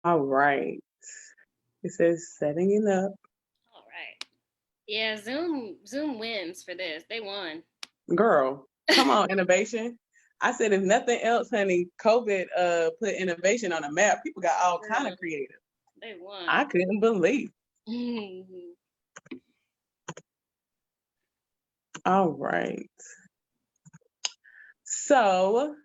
All right. It says setting it up. All right. Yeah, Zoom wins for this. They won. Girl, come on, innovation. I said if nothing else, honey, COVID put innovation on the map. People got all kind of Girl, creative. they I won. couldn't believe. Mhm. All right. So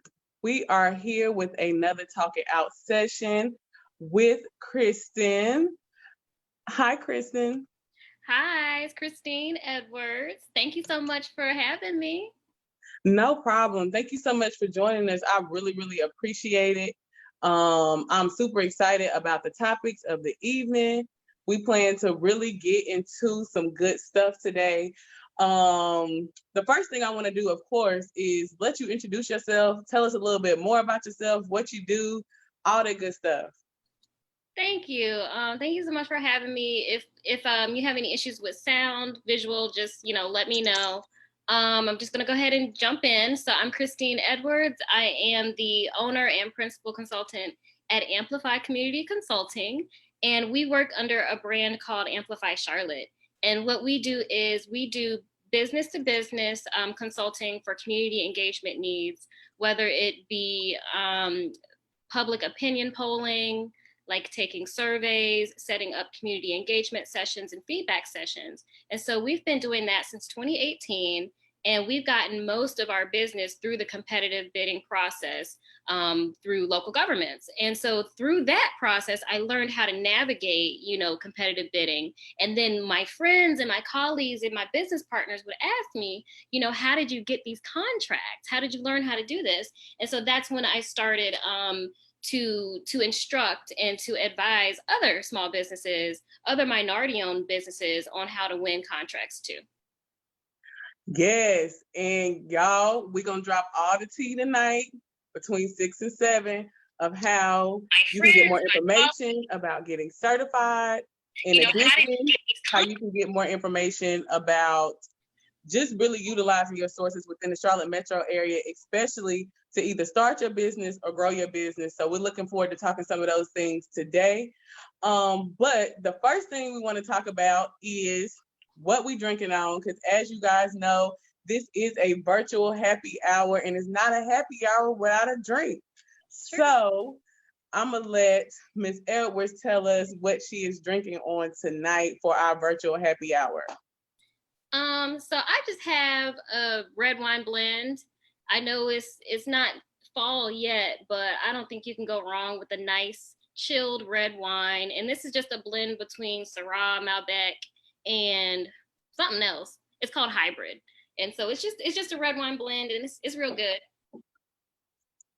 we are here with another Talk It Out session with Kristen. Hi, Kristen. Hi, it's Christine Edwards. Thank you so much for having me. No problem. Thank you so much for joining us. I really, really appreciate it. I'm super excited about the topics of the evening. We plan to really get into some good stuff today. The first thing I want to do, of course, is let you introduce yourself. Tell us a little bit more about yourself, what you do, all that good stuff. Thank you. Thank you so much for having me. If you have any issues with sound, visual, just let me know. I'm just gonna go ahead and jump in. So I'm Christine Edwards. I am the owner and principal consultant at Amplify Community Consulting, and we work under a brand called Amplify Charlotte. And what we do is we do business to business consulting for community engagement needs, whether it be public opinion polling, like taking surveys, setting up community engagement sessions and feedback sessions. And so we've been doing that since 2018. And we've gotten most of our business through the competitive bidding process through local governments. And so through that process, I learned how to navigate, competitive bidding. And then my friends and my colleagues and my business partners would ask me, how did you get these contracts? How did you learn how to do this? And so that's when I started to instruct and to advise other small businesses, other minority-owned businesses on how to win contracts too. Yes, and y'all, we're gonna drop all the tea tonight between 6 and 7 of how My you can get friends, more information about getting certified. In how did you addition, get these how contracts? you can get more information about just really utilizing your sources within the Charlotte metro area, especially to either start your business or grow your business. So we're looking forward to talking some of those things today. But the first thing we want to talk about is what we drinking on, because as you guys know, this is a virtual happy hour, and it's not a happy hour without a drink. So I'm gonna let Miss Edwards tell us what she is drinking on tonight for our virtual happy hour. So I just have a red wine blend. I know it's not fall yet, but I don't think you can go wrong with a nice chilled red wine. And this is just a blend between Syrah, Malbec, and something else. It's called Hybrid. And so it's just a red wine blend, and it's real good.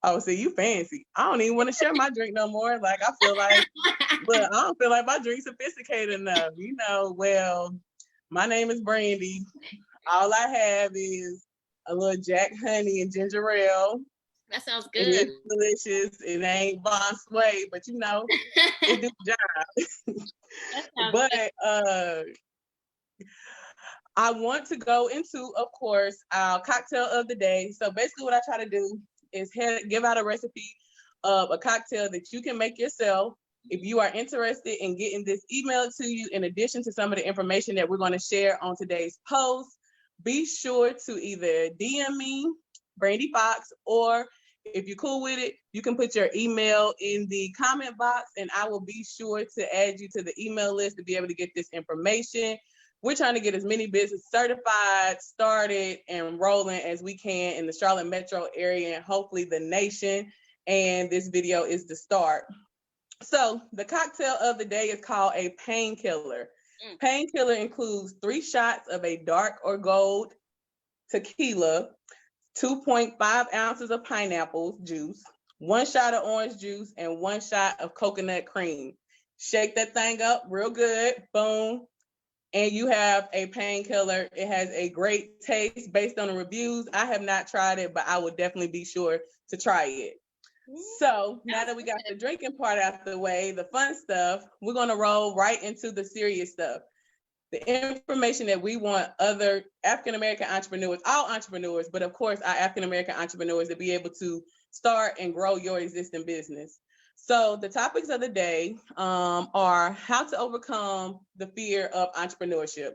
Oh, see, you fancy. I don't even want to share my drink no more. Like, I feel like, but I don't feel like my drink's sophisticated enough. Well, my name is Brandy. All I have is a little Jack honey and ginger ale. That sounds It good. is delicious. It ain't Bon Sway, but it do the job. That sounds But good. I want to go into, of course, our cocktail of the day. So basically, what I try to do is give out a recipe of a cocktail that you can make yourself. If you are interested in getting this emailed to you, in addition to some of the information that we're going to share on today's post, be sure to either DM me, Brandy Fox, or if you're cool with it, you can put your email in the comment box, and I will be sure to add you to the email list to be able to get this information. We're trying to get as many businesses certified, started, and rolling as we can in the Charlotte metro area and hopefully the nation. And this video is the start. So the cocktail of the day is called a painkiller. Painkiller includes 3 shots of a dark or gold tequila, 2.5 ounces of pineapple juice, 1 shot of orange juice, and 1 shot of coconut cream. Shake that thing up real good. Boom. And you have a painkiller. It has a great taste based on the reviews. I have not tried it, but I would definitely be sure to try it. So now that we got the drinking part out the way, the fun stuff, we're going to roll right into the serious stuff. The information that we want other African-American entrepreneurs, all entrepreneurs, but of course our African-American entrepreneurs to be able to start and grow your existing business. So the topics of the day are how to overcome the fear of entrepreneurship.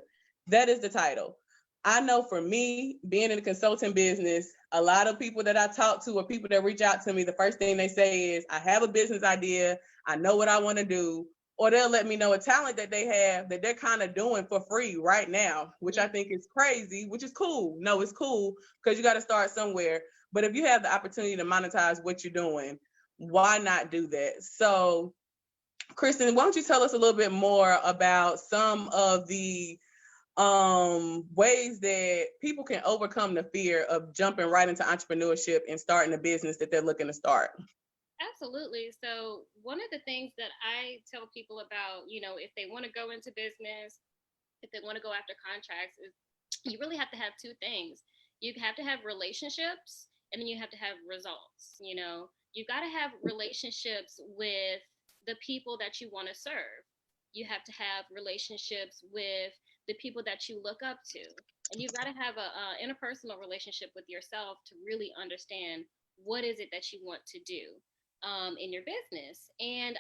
That is the title. I know for me, being in the consulting business, a lot of people that I talk to or people that reach out to me, the first thing they say is, I have a business idea, I know what I want to do, or they'll let me know a talent that they have that they're kind of doing for free right now, which I think is crazy, which is cool. No, it's cool because you got to start somewhere. But if you have the opportunity to monetize what you're doing, why not do that? So, Kristen, why don't you tell us a little bit more about some of the ways that people can overcome the fear of jumping right into entrepreneurship and starting a business that they're looking to start? Absolutely. So one of the things that I tell people about, if they want to go into business, if they want to go after contracts, is you really have to have two things. You have to have relationships, and then you have to have results. You've got to have relationships with the people that you want to serve. You have to have relationships with the people that you look up to. And you've got to have a interpersonal relationship with yourself to really understand what is it that you want to do in your business. And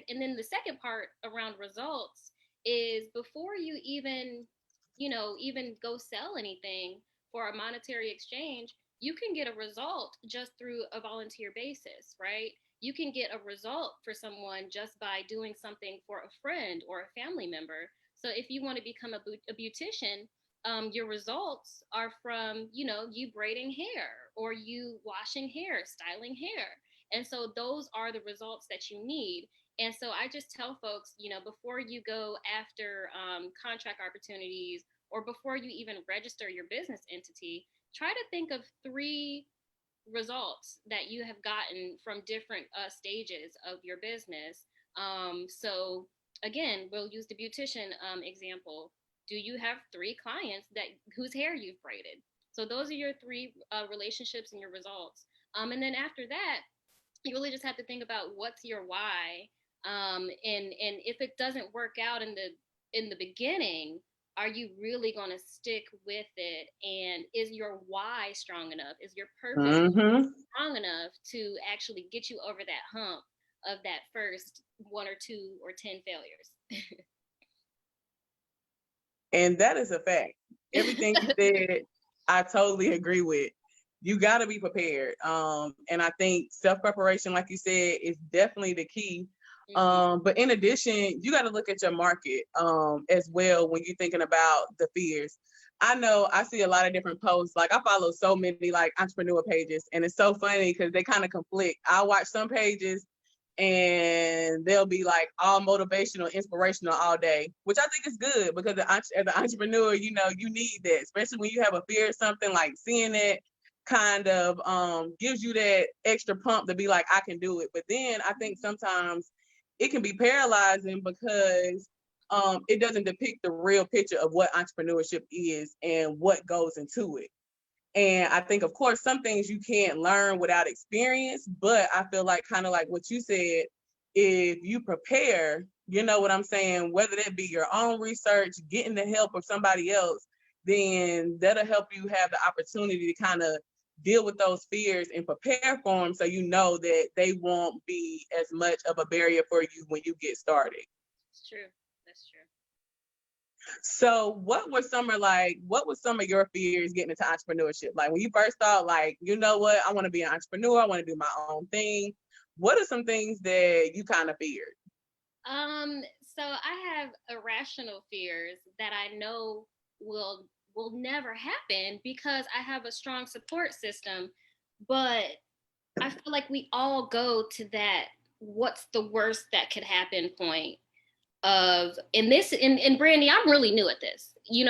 and then the second part around results is before you even go sell anything for a monetary exchange, you can get a result just through a volunteer basis, right? You can get a result for someone just by doing something for a friend or a family member. So if you want to become a beautician, your results are from, you braiding hair or you washing hair, styling hair. And so those are the results that you need. And so I just tell folks, before you go after contract opportunities or before you even register your business entity, try to think of 3 results that you have gotten from different stages of your business. So again, we'll use the beautician example. Do you have 3 clients whose hair you've braided? So those are your 3 relationships and your results. And then after that, you really just have to think about what's your why. And if it doesn't work out in the beginning, are you really going to stick with it? And is your why strong enough? Is your purpose strong enough to actually get you over that hump of that first 1 or 2 or 10 failures? And that is a fact. Everything you said, I totally agree with. You got to be prepared. And I think self-preparation, like you said, is definitely the key. But in addition, you got to look at your market as well when you're thinking about the fears. I know I see a lot of different posts. Like I follow so many like entrepreneur pages, and it's so funny because they kind of conflict. I watch some pages and they'll be like all motivational, inspirational all day, which I think is good because as an entrepreneur, you need that, especially when you have a fear of something. Like seeing it kind of gives you that extra pump to be like, I can do it. But then I think sometimes it can be paralyzing because it doesn't depict the real picture of what entrepreneurship is and what goes into it. And I think, of course, some things you can't learn without experience, but I feel like kind of like what you said, if you prepare, you know what I'm saying, whether that be your own research, getting the help of somebody else, then that'll help you have the opportunity to kind of deal with those fears and prepare for them so you know that they won't be as much of a barrier for you when you get started. It's true. That's true. So what were some of your fears getting into entrepreneurship? Like when you first thought, like, you know what, I want to be an entrepreneur, I want to do my own thing. What are some things that you kind of feared? So I have irrational fears that I know will never happen because I have a strong support system. But I feel like we all go to that what's the worst that could happen point of in Brandy, I'm really new at this. You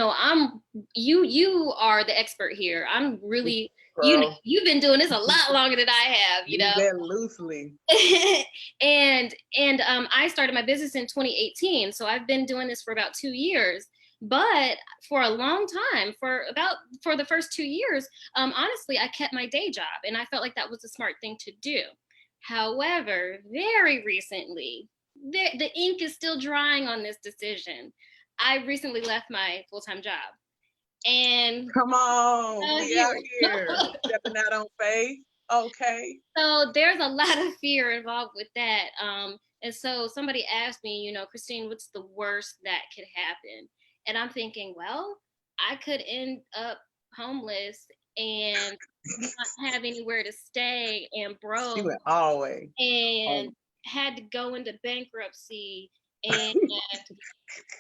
are the expert here. I'm really you've been doing this a lot longer than I have, That loosely. and I started my business in 2018, so I've been doing this for about 2 years. But for a long time, for the first 2 years, honestly, I kept my day job, and I felt like that was the smart thing to do. However, very recently, the ink is still drying on this decision. I recently left my full-time job. And come on, we out here stepping out on faith. Okay. So there's a lot of fear involved with that. And so somebody asked me, Christine, what's the worst that could happen? And I'm thinking, well, I could end up homeless and not have anywhere to stay and She broke went all the way. and had to go into bankruptcy and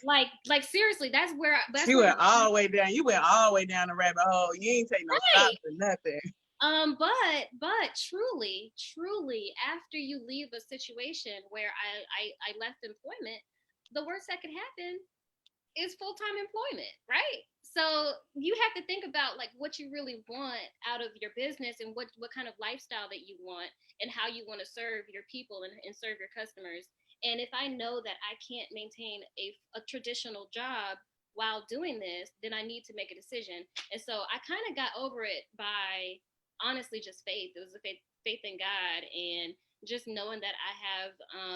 like seriously, that's where She went all the way down. You went all the way down the rabbit hole. You ain't take no stops or nothing. But truly, after you leave a situation where I left employment, the worst that could happen is full-time employment, right? So you have to think about like what you really want out of your business and what kind of lifestyle that you want and how you want to serve your people and serve your customers. And if I know that I can't maintain a traditional job while doing this, then I need to make a decision. And so I kind of got over it by honestly just faith. It was a faith in God and just knowing that I have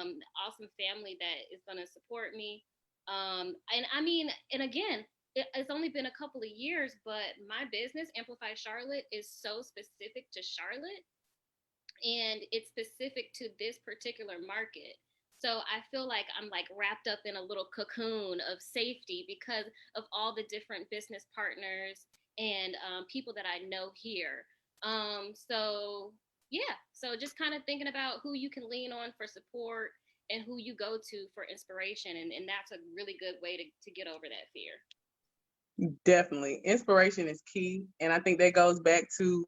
an awesome family that is going to support me. And I mean, and again, it's only been a couple of years, but my business, Amplify Charlotte, is so specific to Charlotte and it's specific to this particular market. So I feel like I'm like wrapped up in a little cocoon of safety because of all the different business partners and people that I know here. So yeah, so just kind of thinking about who you can lean on for support and who you go to for inspiration. And that's a really good way to get over that fear. Definitely. Inspiration is key. And I think that goes back to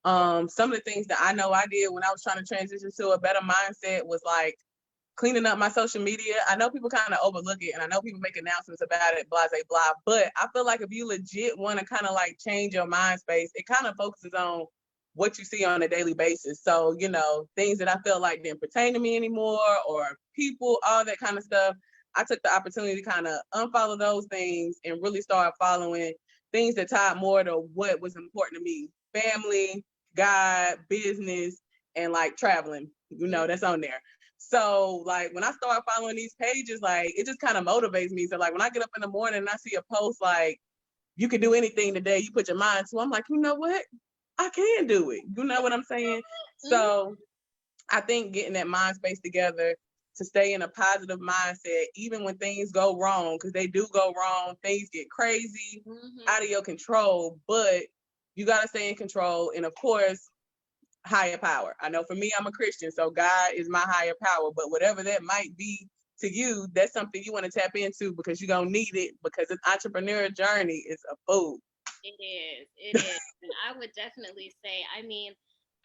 some of the things that I know I did when I was trying to transition to a better mindset was like cleaning up my social media. I know people kind of overlook it and I know people make announcements about it, blah, blah, blah. But I feel like if you legit want to kind of like change your mind space, it kind of focuses on what you see on a daily basis. So, things that I felt like didn't pertain to me anymore or people, all that kind of stuff. I took the opportunity to kind of unfollow those things and really start following things that tied more to what was important to me. Family, God, business, and like traveling, that's on there. So like when I start following these pages, like it just kind of motivates me. So like when I get up in the morning and I see a post like, you can do anything today, you put your mind to, I'm like, you know what? I can do it. You know what I'm saying? So I think getting that mind space together to stay in a positive mindset, even when things go wrong, because they do go wrong, things get crazy, out of your control, but you got to stay in control. And of course, higher power. I know for me, I'm a Christian, so God is my higher power, but whatever that might be to you, that's something you want to tap into because you're going to need it because an entrepreneur journey is a fool. It is. And I would definitely say, I mean,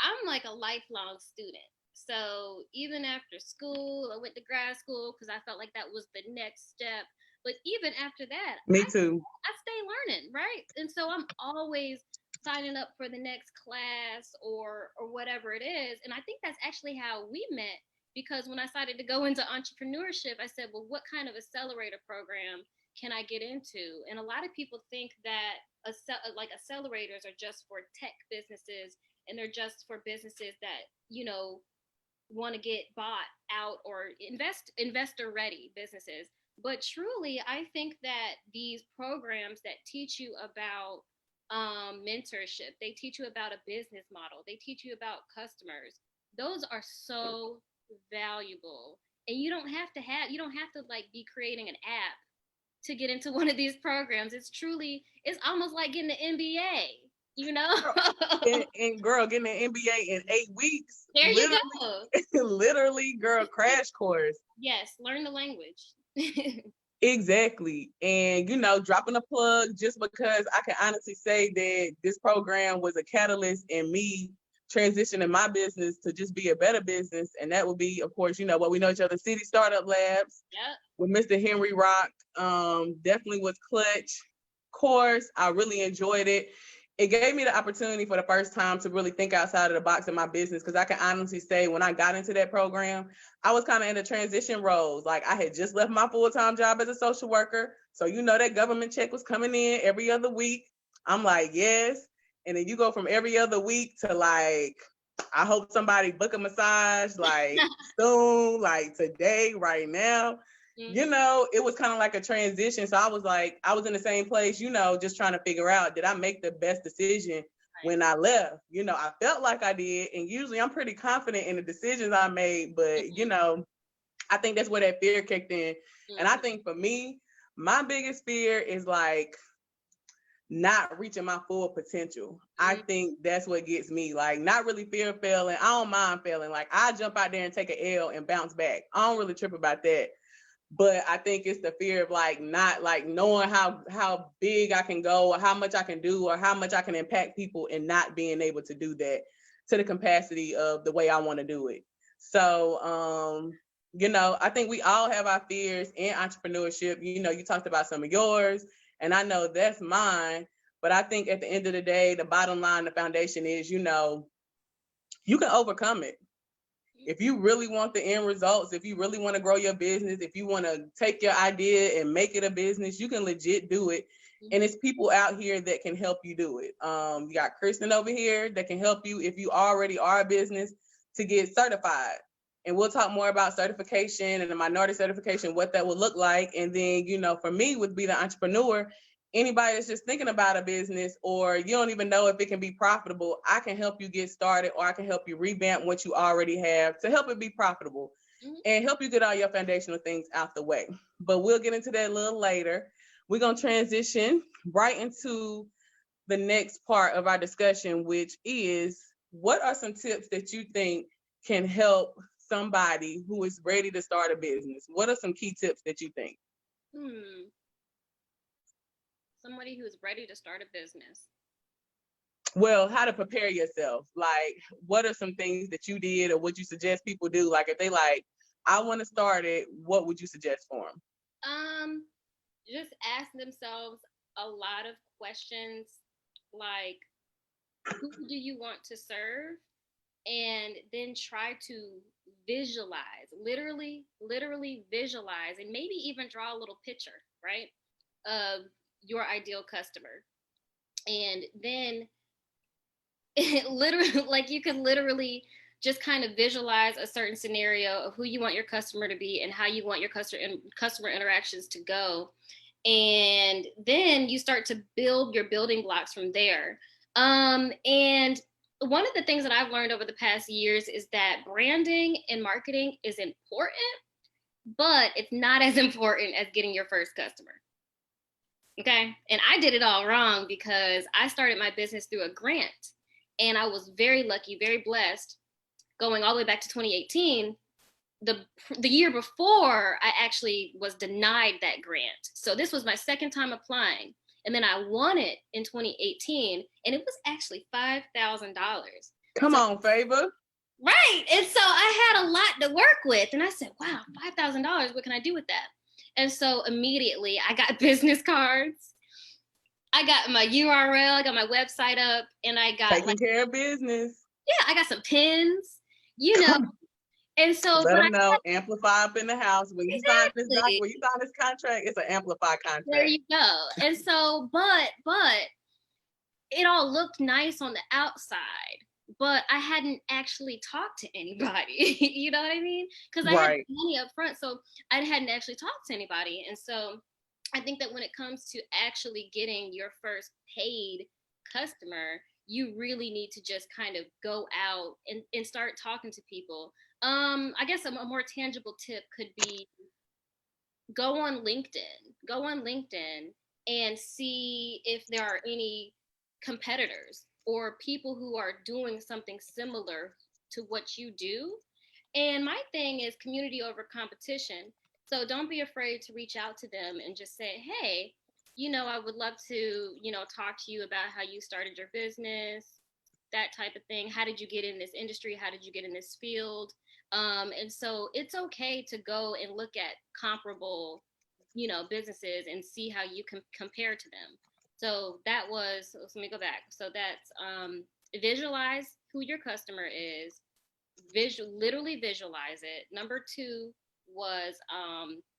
I'm like a lifelong student. So even after school, I went to grad school because I felt like that was the next step. But even after that, me too. I stay learning, right? And so I'm always signing up for the next class or whatever it is. And I think that's actually how we met because when I decided to go into entrepreneurship, I said, well, what kind of accelerator program can I get into? And a lot of people think that like accelerators are just for tech businesses and they're just for businesses that, want to get bought out or investor ready businesses. But truly, I think that these programs that teach you about mentorship, they teach you about a business model, they teach you about customers. Those are so valuable, and you don't have to like be creating an app to get into one of these programs. It's almost like getting an MBA. And girl, getting an MBA in 8 weeks. There you go. Literally, girl, crash course. Yes, learn the language. Exactly. And, dropping a plug just because I can honestly say that this program was a catalyst in me transitioning my business to just be a better business. And that would be, of course, what we know each other, City Startup Labs. Yep. With Mr. Henry Rock. Definitely was clutch course. I really enjoyed it. It gave me the opportunity for the first time to really think outside of the box in my business because I can honestly say when I got into that program, I was kind of in the transition roles. Like I had just left my full-time job as a social worker. So that government check was coming in every other week. I'm like, yes. And then you go from every other week to like, I hope somebody book a massage like soon, like today, right now. It was kind of like a transition. So I was in the same place, just trying to figure out, did I make the best decision when I left. You know, I felt like I did. And usually I'm pretty confident in the decisions I made. But, you know, I think that's where that fear kicked in. And I think for me, my biggest fear is like not reaching my full potential. I think that's what gets me, like, not really fear of failing. I don't mind failing. Like, I jump out there and take an L and bounce back. I don't really trip about that. But I think it's the fear of like not like knowing how big I can go or how much I can do or how much I can impact people and not being able to do that to the capacity of the way I want to do it. So you know, I think we all have our fears in entrepreneurship. You know, you talked about some of yours, and I know that's mine. But I think at the end of the day, the bottom line, the foundation is, you know, you can overcome it. If you really want the end results, if you really want to grow your business, if you want to take your idea and make it a business, you can legit do it. And it's people out here that can help you do it. You got Kristen over here that can help you if you already are a business to get certified. And we'll talk more about certification and the minority certification, what that would look like. And then, you know, for me, with being an entrepreneur, anybody that's just thinking about a business or you don't even know if it can be profitable, I can help you get started, or I can help you revamp what you already have to help it be profitable and help you get all your foundational things out the way. But we'll get into that a little later. We're going to transition right into the next part of our discussion, which is, what are some tips that you think can help somebody who is ready to start a business? What are some key tips that you think? Somebody who is ready to start a business. Well, how to prepare yourself. Like, what are some things that you did or would you suggest people do? Like, if they like, I want to start it, what would you suggest for them? Just ask themselves a lot of questions, like, who do you want to serve? And then try to visualize, literally visualize, and maybe even draw a little picture, right, of your ideal customer. And then literally, like, you can literally just kind of visualize a certain scenario of who you want your customer to be and how you want your customer interactions to go. And then you start to build your building blocks from there. And one of the things that I've learned over the past years is that branding and marketing is important, but it's not as important as getting your first customer. Okay. And I did it all wrong because I started my business through a grant, and I was very lucky, very blessed, going all the way back to 2018. The year before, I actually was denied that grant. So this was my second time applying. And then I won it in 2018, and it was actually $5,000. Come on, Favor. Right. And so I had a lot to work with. And I said, wow, $5,000, what can I do with that? And so immediately I got business cards. I got my URL, I got my website up, and I got taking care of business. Yeah, I got some pins, you know. And so let them know, amplify up in the house. When you sign this contract, it's an amplify contract. There you go. And so, but it all looked nice on the outside, but I hadn't actually talked to anybody. You know what I mean? Because I had money up front, so I hadn't actually talked to anybody. And so I think that when it comes to actually getting your first paid customer, you really need to just kind of go out and start talking to people. I guess a more tangible tip could be go on LinkedIn and see if there are any competitors or people who are doing something similar to what you do. And my thing is community over competition. So don't be afraid to reach out to them and just say, hey, you know, I would love to, you know, talk to you about how you started your business, that type of thing. How did you get in this industry? How did you get in this field? And so it's okay to go and look at comparable, you know, businesses and see how you can compare to them. So that was, let me go back. So that's visualize who your customer is, literally visualize it. Number 2 was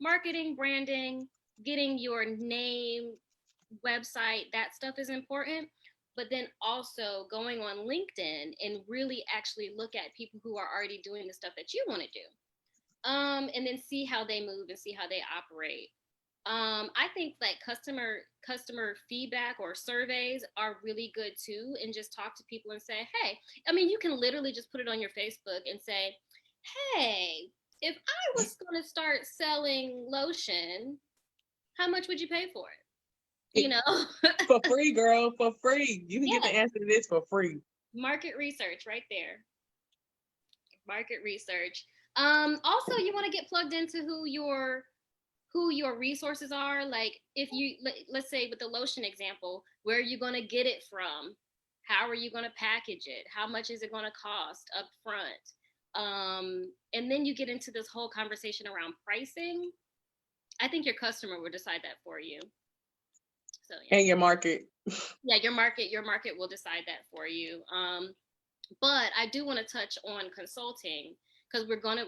marketing, branding, getting your name, website, that stuff is important. But then also going on LinkedIn and really actually look at people who are already doing the stuff that you want to do. And then see how they move and see how they operate. I think like customer feedback or surveys are really good too, and just talk to people and say, hey, I mean, you can literally just put it on your Facebook and say, hey, if I was going to start selling lotion, how much would you pay for it? You know? For free, girl, for free. You can get the Yes. answer to this for free. Market research right there. Market research. Also, you want to get plugged into who your resources are. Like if you let's say with the lotion example, where are you going to get it from? How are you going to package it? How much is it going to cost up front? And then you get into this whole conversation around pricing. I think your customer will decide that for you. So yeah. And your market. Yeah, your market will decide that for you. But I do want to touch on consulting, because we're gonna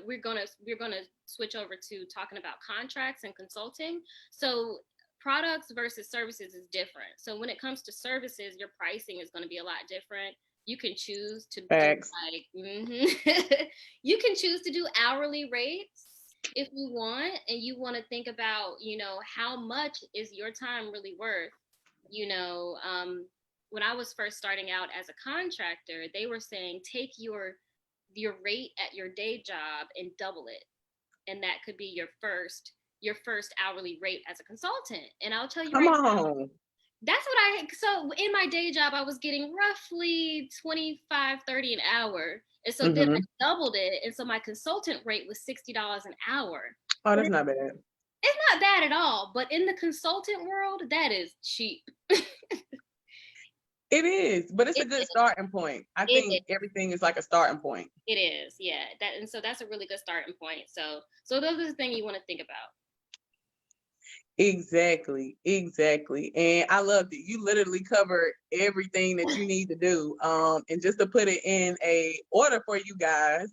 switch over to talking about contracts and consulting. So products versus services is different. So when it comes to services, your pricing is going to be a lot different. You can choose to Facts. do you can choose to do hourly rates if you want, and you want to think about, how much is your time really worth. When I was first starting out as a contractor, they were saying take your rate at your day job and double it, and that could be your first hourly rate as a consultant. And I'll tell you Come right on. now, that's what so in my day job I was getting roughly 25-30 an hour, and so then I doubled it, and so my consultant rate was $60 an hour. Oh, that's not bad. It's not bad at all, but in the consultant world, that is cheap. It is, but it's a good starting point. I think everything is like a starting point. It is, yeah. And so that's a really good starting point. So those are the things you want to think about. Exactly. And I loved it. You literally covered everything that you need to do. And just to put it in a order for you guys,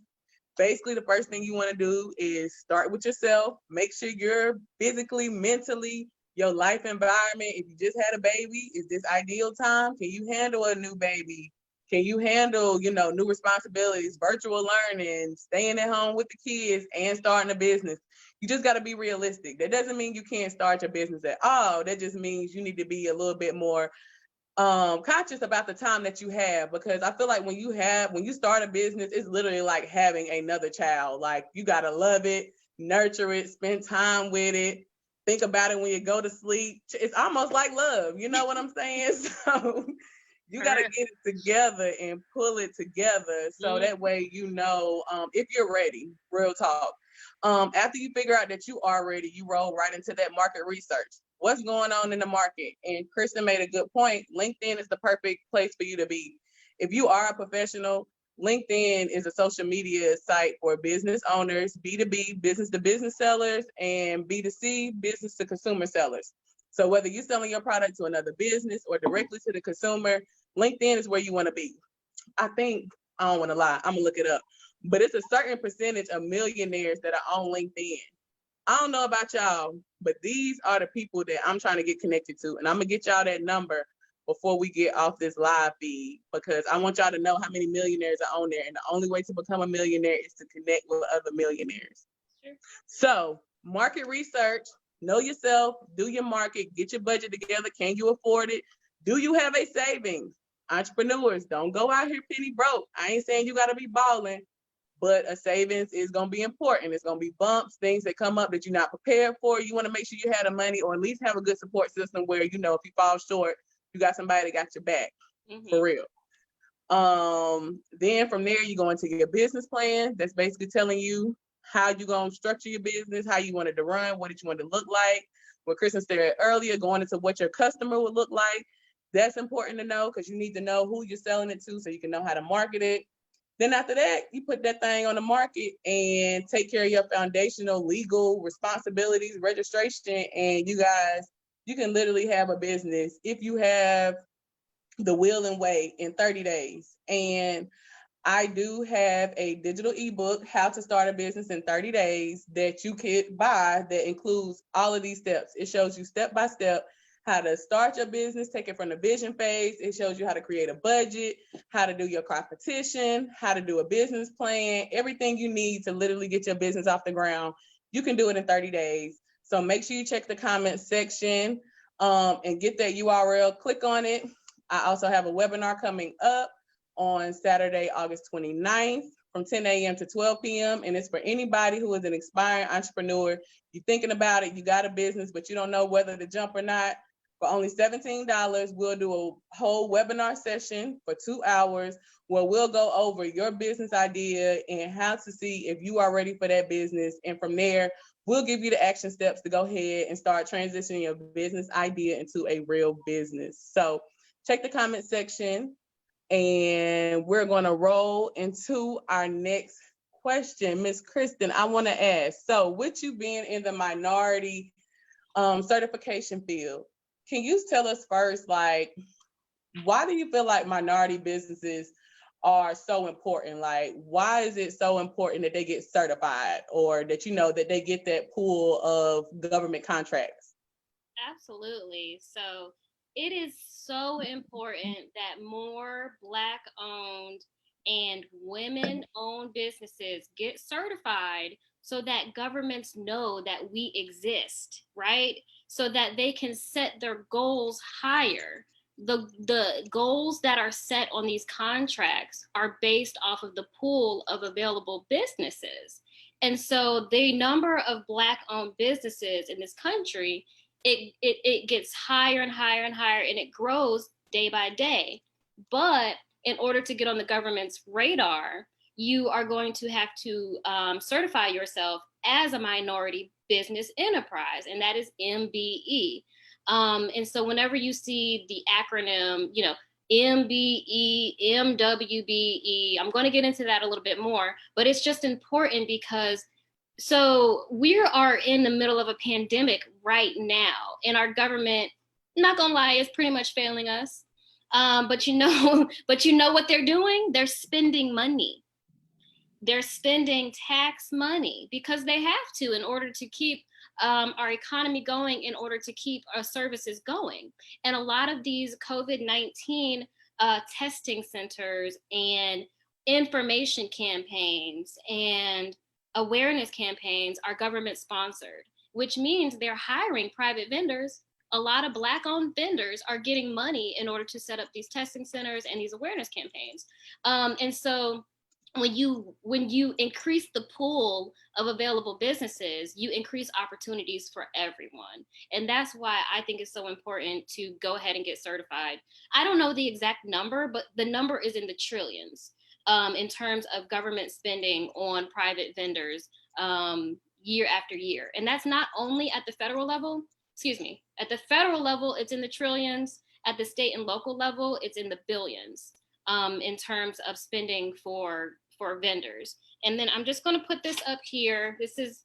basically the first thing you want to do is start with yourself. Make sure you're physically, mentally, your life environment. If you just had a baby, is this ideal time? Can you handle a new baby? Can you handle, new responsibilities, virtual learning, staying at home with the kids and starting a business? You just got to be realistic. That doesn't mean you can't start your business at all. That just means you need to be a little bit more conscious about the time that you have, because I feel like when you start a business, it's literally like having another child. Like you got to love it, nurture it, spend time with it. Think about it when you go to sleep. It's almost like love. You know what I'm saying? So you got to get it together and pull it together. So that way, if you're ready, real talk. After you figure out that you are ready, you roll right into that market research. What's going on in the market? And Kristen made a good point. LinkedIn is the perfect place for you to be. If you are a professional, LinkedIn is a social media site for business owners, B2B, business to business sellers, and B2C, business to consumer sellers. So whether you're selling your product to another business or directly to the consumer, LinkedIn is where you want to be. I don't want to lie, I'm going to look it up, but it's a certain percentage of millionaires that are on LinkedIn. I don't know about y'all, but these are the people that I'm trying to get connected to. And I'm going to get y'all that number before we get off this live feed, because I want y'all to know how many millionaires are on there. And the only way to become a millionaire is to connect with other millionaires. Sure. So market research, know yourself, do your market, get your budget together. Can you afford it? Do you have a savings? Entrepreneurs, don't go out here penny broke. I ain't saying you got to be balling, but a savings is going to be important. It's going to be bumps, things that come up that you're not prepared for. You want to make sure you have the money, or at least have a good support system where, if you fall short, you got somebody that got your back, for real. Then from there, you go into your business plan. That's basically telling you how you're going to structure your business, how you want it to run, what did you want it to look like. What Kristen said earlier, going into what your customer would look like. That's important to know, because you need to know who you're selling it to so you can know how to market it. Then after that, you put that thing on the market and take care of your foundational legal responsibilities, registration, and you can literally have a business if you have the will and way in 30 days. And I do have a digital ebook, How to Start a Business in 30 Days, that you could buy that includes all of these steps. It shows you step by step how to start your business, take it from the vision phase. It shows you how to create a budget, how to do your competition, how to do a business plan, everything you need to literally get your business off the ground. You can do it in 30 days. So make sure you check the comment section and get that URL, click on it. I also have a webinar coming up on Saturday, August 29th from 10 a.m. to 12 p.m. And it's for anybody who is an aspiring entrepreneur. You're thinking about it, you got a business, but you don't know whether to jump or not. For only $17, we'll do a whole webinar session for 2 hours where we'll go over your business idea and how to see if you are ready for that business. And from there, we'll give you the action steps to go ahead and start transitioning your business idea into a real business. So check the comment section, and we're going to roll into our next question. Miss Kristen, I want to ask, so with you being in the minority certification field, can you tell us first, like, why do you feel like minority businesses are so important? Like, why is it so important that they get certified, or that, you know, that they get that pool of government contracts? Absolutely. So it is so important that more Black owned and women owned businesses get certified so that governments know that we exist, right? So that they can set their goals higher. The goals that are set on these contracts are based off of the pool of available businesses. And so the number of Black owned businesses in this country, it gets higher and higher and higher, and it grows day by day. But in order to get on the government's radar, you are going to have to certify yourself as a minority business enterprise, and that is MBE. And so whenever you see the acronym, you know, MBE, MWBE, I'm going to get into that a little bit more, but it's just important because so we are in the middle of a pandemic right now, and our government, not gonna lie, is pretty much failing us. But you know what they're doing? They're spending money. They're spending tax money because they have to in order to keep our economy going, in order to keep our services going. And a lot of these COVID-19 testing centers and information campaigns and awareness campaigns are government sponsored, which means they're hiring private vendors. A lot of Black owned vendors are getting money in order to set up these testing centers and these awareness campaigns. And so when you increase the pool of available businesses, you increase opportunities for everyone. And that's why I think it's so important to go ahead and get certified. I don't know the exact number, but the number is in the trillions. In terms of government spending on private vendors year after year. And that's not only at the federal level, at the federal level, it's in the trillions. At the state and local level, it's in the billions in terms of spending for vendors. And then I'm just gonna put this up here. This is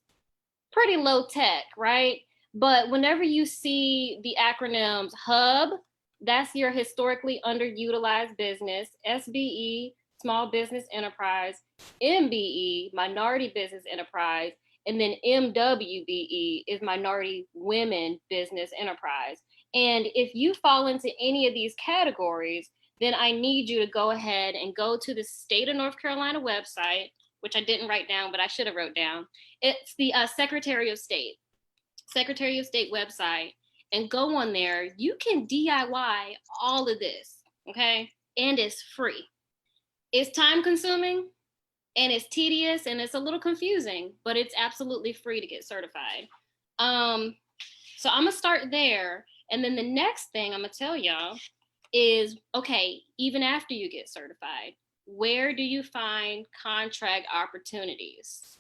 pretty low tech, right? But whenever you see the acronyms HUB, that's your historically underutilized business, SBE, small business enterprise, MBE, minority business enterprise, and then MWBE is minority women business enterprise. And if you fall into any of these categories, then I need you to go ahead and go to the state of North Carolina website, which I didn't write down, but I should have wrote down. It's the Secretary of State website, and go on there. You can DIY all of this, okay? And it's free. It's time consuming and it's tedious and it's a little confusing, but it's absolutely free to get certified. So I'm gonna start there. And then the next thing I'm gonna tell y'all is, okay, even after you get certified, where do you find contract opportunities?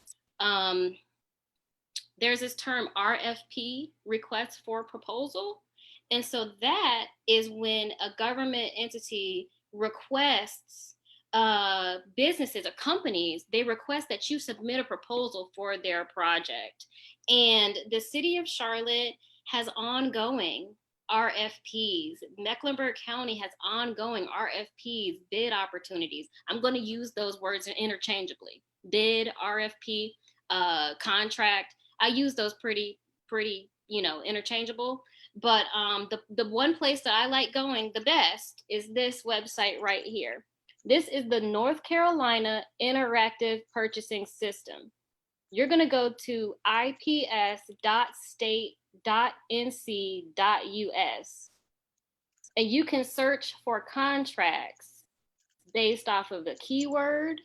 There's this term RFP, request for proposal. And so that is when a government entity requests businesses or companies, they request that you submit a proposal for their project. And the city of Charlotte has ongoing RFPs. Mecklenburg County has ongoing RFPs, bid opportunities. I'm going to use those words interchangeably. Bid, RFP, contract. I use those pretty, interchangeable. But the one place that I like going the best is this website right here. This is the North Carolina Interactive Purchasing System. you're going to go to ips.state.nc.us, and you can search for contracts based off of the keyword.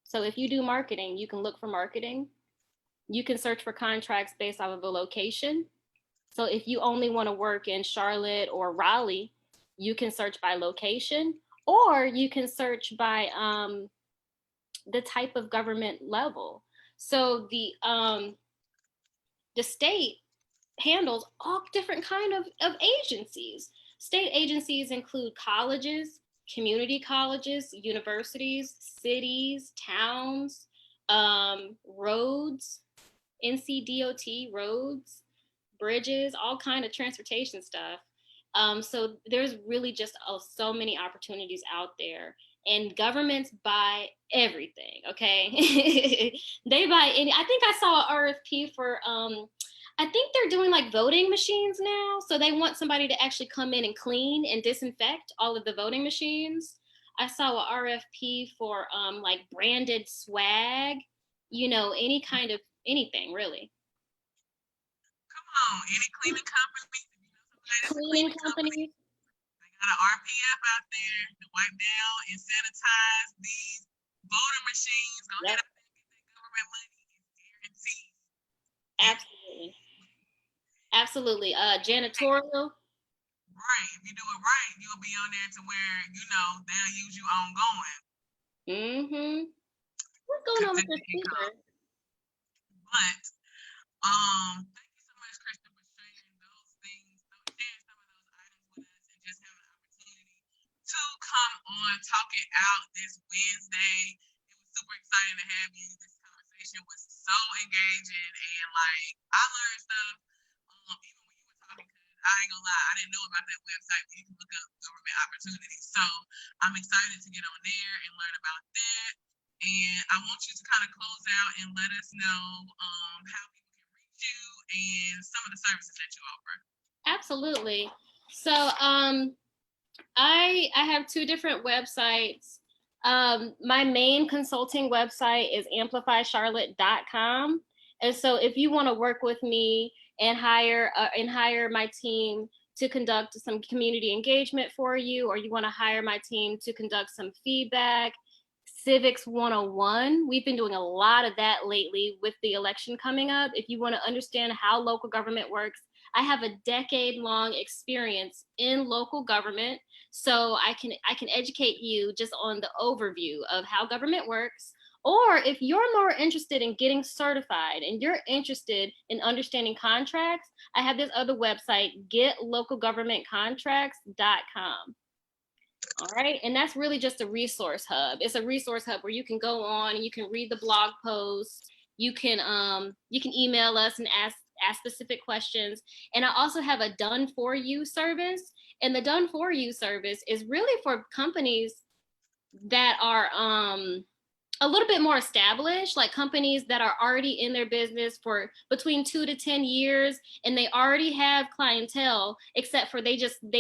So if you do marketing, you can look for marketing. You can search for contracts based off of a location. So if you only want to work in Charlotte or Raleigh, you can search by location, or you can search by the type of government level. So the state handles all different kind of agencies. State agencies include colleges, community colleges, universities, cities, towns, roads, NCDOT roads, bridges, all kind of transportation stuff. So there's really just so many opportunities out there, and governments buy everything. Okay, they buy any. I think I saw an RFP for. I think they're doing like voting machines now. So they want somebody to actually come in and clean and disinfect all of the voting machines. I saw an RFP for like branded swag. Any kind of anything really. Any cleaning companies? Cleaning companies. They got an RPF out there to wipe down and sanitize these voter machines. Go ahead and get that government money. It's guaranteed. Absolutely. Absolutely. Janitorial. Right. If you do it right, you'll be on there to where, they'll use you ongoing. Mm-hmm. What's going on with this speaker? But thank you so much, Kristen, for sharing those things, sharing some of those items with us, and just having an opportunity to come on, talk it out this Wednesday. It was super exciting to have you. This conversation was so engaging, and I learned stuff even when you were talking. I ain't gonna lie, I didn't know about that website where you can look up government opportunities. So I'm excited to get on there and learn about that. And I want you to kind of close out and let us know how people can reach you and some of the services that you offer. Absolutely. So I have two different websites. My main consulting website is amplifycharlotte.com. And so if you want to work with me and hire my team to conduct some community engagement for you, or you want to hire my team to conduct some feedback, Civics 101. We've been doing a lot of that lately with the election coming up. If you want to understand how local government works, I have a decade-long experience in local government, so I can educate you just on the overview of how government works. Or if you're more interested in getting certified and you're interested in understanding contracts, I have this other website, getlocalgovernmentcontracts.com. All right. And that's really just a resource hub. It's a resource hub where you can go on and you can read the blog posts. You can email us and ask specific questions. And I also have a done for you service. And the done for you service is really for companies that are a little bit more established, like companies that are already in their business for between 2 to 10 years, and they already have clientele, except for they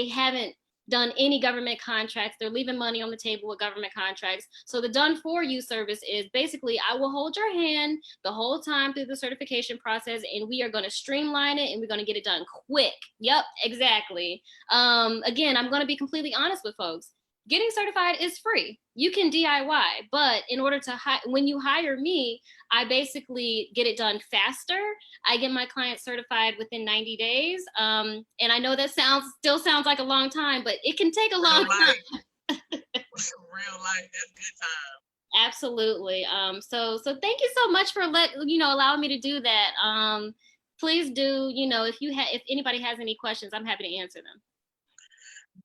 haven't done any government contracts. They're leaving money on the table with government contracts. So the done for you service is basically, I will hold your hand the whole time through the certification process, and we are going to streamline it and we're going to get it done quick. Yep, exactly. Again, I'm going to be completely honest with folks. Getting certified is free. You can DIY, but in order to when you hire me, I basically get it done faster. I get my client certified within 90 days. And I know that still sounds like a long time, but it can take a long time. Real life, that's good time. Absolutely. So thank you so much for allowing me to do that. Please do, if anybody has any questions, I'm happy to answer them.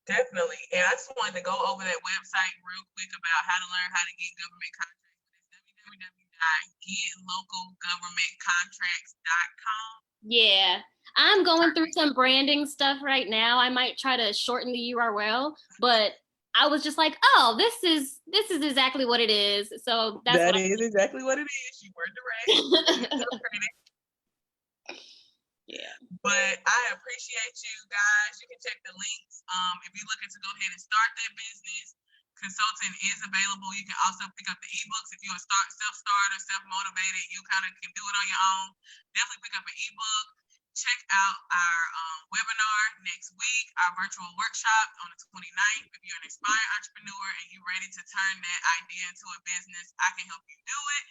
Definitely. And I just wanted to go over that website real quick about how to learn how to get government contracts. It's www.getlocalgovernmentcontracts.com. Yeah. I'm going through some branding stuff right now. I might try to shorten the URL, but I was just like, oh, this is exactly what it is. So that is exactly what it is. You were direct. Yeah. But I appreciate you guys. You can check the links if you're looking to go ahead and start that business. consulting is available. You can also pick up the ebooks if you're a self-starter, self-motivated. You kind of can do it on your own. Definitely pick up an ebook. Check out our webinar next week, our virtual workshop on the 29th. If you're an inspired entrepreneur and you're ready to turn that idea into a business, I can help you do it.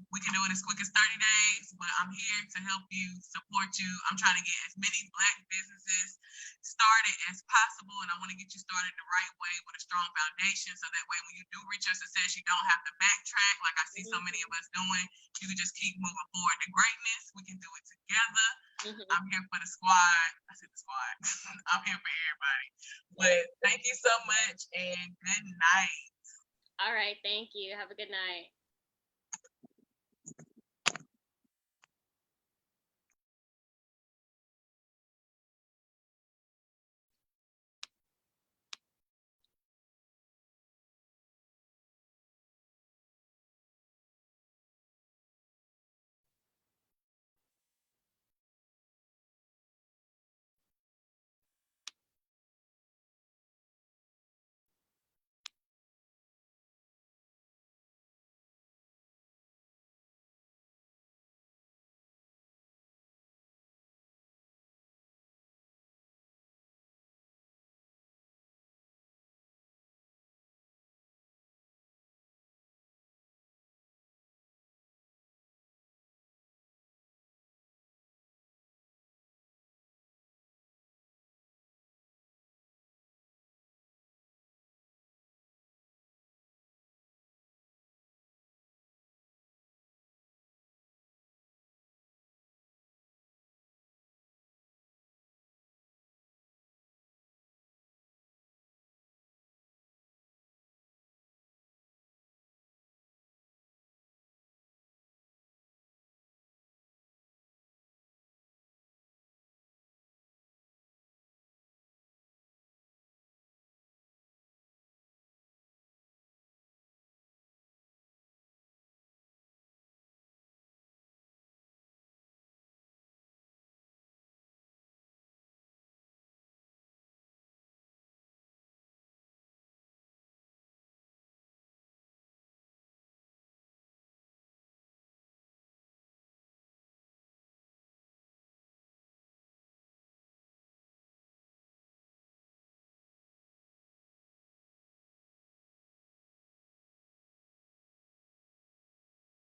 We can do it as quick as 30 days, but I'm here to help you, support you. I'm trying to get as many Black businesses started as possible, and I want to get you started the right way with a strong foundation, so that way when you do reach your success, you don't have to backtrack like I see so many of us doing. You can just keep moving forward to greatness. We can do it together. I'm here for the squad. I said the squad. I'm here for everybody. But thank you so much, and good night. All right, thank you. Have a good night.